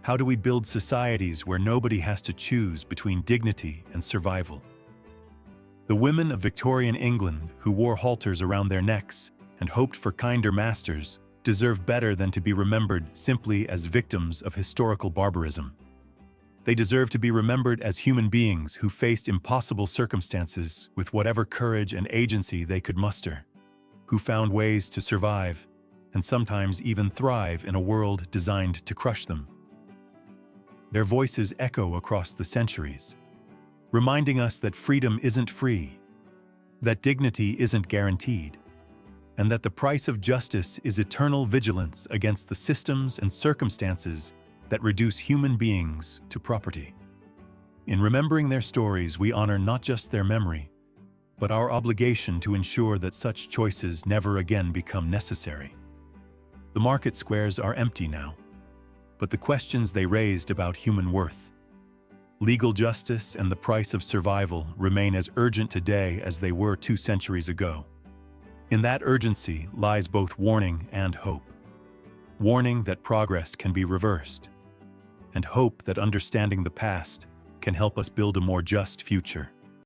How do we build societies where nobody has to choose between dignity and survival? The women of Victorian England who wore halters around their necks and hoped for kinder masters deserve better than to be remembered simply as victims of historical barbarism. They deserve to be remembered as human beings who faced impossible circumstances with whatever courage and agency they could muster, who found ways to survive and sometimes even thrive in a world designed to crush them. Their voices echo across the centuries, reminding us that freedom isn't free, that dignity isn't guaranteed, and that the price of justice is eternal vigilance against the systems and circumstances that reduce human beings to property. In remembering their stories, we honor not just their memory, but our obligation to ensure that such choices never again become necessary. The market squares are empty now, but the questions they raised about human worth, legal justice, and the price of survival remain as urgent today as they were 2 centuries ago. In that urgency lies both warning and hope. Warning that progress can be reversed, and hope that understanding the past can help us build a more just future.